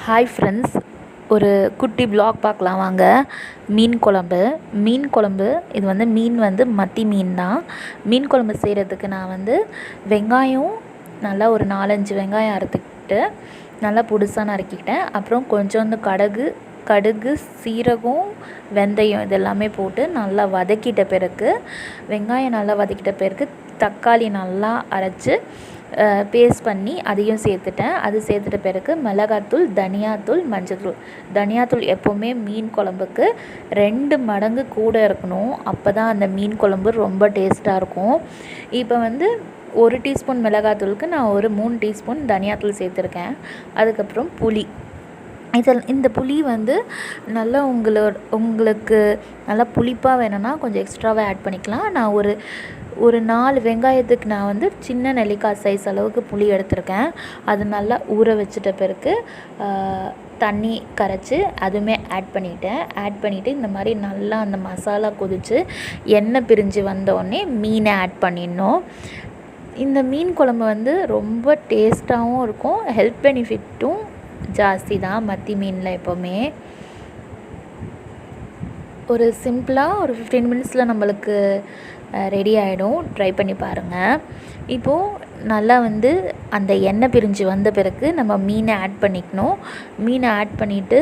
Hi friends, ஒரு குட்டி vlog பார்க்கலாம் வாங்க. மீன் குழம்பு. இது வந்து மீன் வந்து மத்தி மீன் தான். மீன் குழம்பு செய்கிறதுக்கு நான் வெங்காயம் நல்லா ஒரு 4-5 வெங்காயம் அறுத்துக்கிட்டு நல்லா பொடிசாக நறுக்கிக்கிட்டேன். அப்புறம் கொஞ்சோண்டு கடுகு, சீரகம், வெந்தயம் இதெல்லாமே போட்டு நல்லா வதக்கிட்ட பிறகு, வெங்காயம் நல்லா வதக்கிட்ட பிறகு தக்காளி நல்லா அரைச்சி பேஸ்ட் பண்ணி அதையும் சேர்த்துட்டேன். அது சேர்த்துட்ட பிறகு மிளகாத்தூள், தனியாத்தூள், மஞ்சத்தூள். தனியாத்தூள் எப்போவுமே மீன் குழம்புக்கு 2 மடங்கு கூட இருக்கணும். அப்போ தான் அந்த மீன் குழம்பு ரொம்ப டேஸ்ட்டாக இருக்கும். இப்போ 1 டீஸ்பூன் மிளகாத்தூளுக்கு நான் ஒரு 3 டீஸ்பூன் தனியாத்தூள் சேர்த்துருக்கேன். அதுக்கப்புறம் புளி. இந்த புளி நல்லா உங்களுக்கு நல்லா புளிப்பாக வேணும்னா கொஞ்சம் எக்ஸ்ட்ராவாக ஆட் பண்ணிக்கலாம். நான் ஒரு 4 வெங்காயத்துக்கு நான் சின்ன நெல்லிக்காய் சைஸ் அளவுக்கு புளி எடுத்திருக்கேன். அது நல்லா ஊற வச்சிட்ட பிறகு தண்ணி கரைச்சி அதுவுமே ஆட் பண்ணிவிட்டு இந்த மாதிரி நல்லா அந்த மசாலா கொதித்து எண்ணெய் பிரிஞ்சு வந்தோடனே மீனை ஆட் பண்ணிடணும். இந்த மீன் குழம்பு ரொம்ப டேஸ்ட்டாகவும் இருக்கும், ஹெல்த் பெனிஃபிட்டும் ஜாஸ்தி தான் மத்தி மீனில். எப்போவுமே ஒரு சிம்பிளாக ஒரு 15 மினிட்ஸில் நம்மளுக்கு ரெடி ஆகிடும். ட்ரை பண்ணி பாருங்கள். இப்போது நல்லா அந்த எண்ணெய் பிரிஞ்சு வந்த பிறகு நம்ம மீனை ஆட் பண்ணிக்கணும். மீனை ஆட் பண்ணிவிட்டு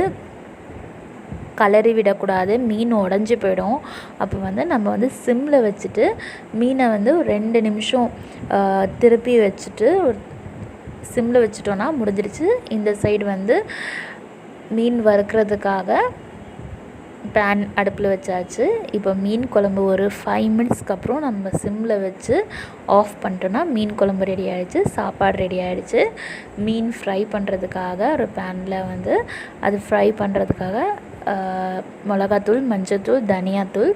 கலரி விடக்கூடாது, மீன் உடஞ்சி போயிடும். அப்போ நம்ம சிம்மில் வச்சுட்டு மீனை ஒரு 2 நிமிஷம் திருப்பி வச்சுட்டு சிம்மில் வச்சுட்டோன்னா முடிஞ்சிடுச்சு. இந்த சைடு மீன் வறுக்கிறதுக்காக பேன் அடுப்பில் வச்சாச்சு. இப்போ மீன் குழம்பு ஒரு 5 மினிட்ஸ்க்கு அப்புறம் நம்ம சிம்மில் வச்சு ஆஃப் பண்ணிட்டோன்னா மீன் குழம்பு ரெடி ஆகிடுச்சு, சாப்பாடு ரெடி ஆகிடுச்சு. மீன் ஃப்ரை பண்ணுறதுக்காக ஒரு பேனில் அது ஃப்ரை பண்ணுறதுக்காக மிளகாத்தூள், மஞ்சத்தூள், தனியாத்தூள்,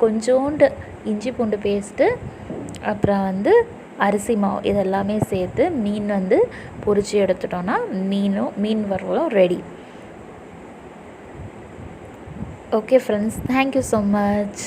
கொஞ்சோண்டு இஞ்சி பூண்டு பேஸ்ட்டு, அப்புறம் அரிசி மாவு இதெல்லாமே சேர்த்து மீன் பொரித்து எடுத்துட்டோன்னா மீன் வறுவலும் ready. Okay friends, thank you so much.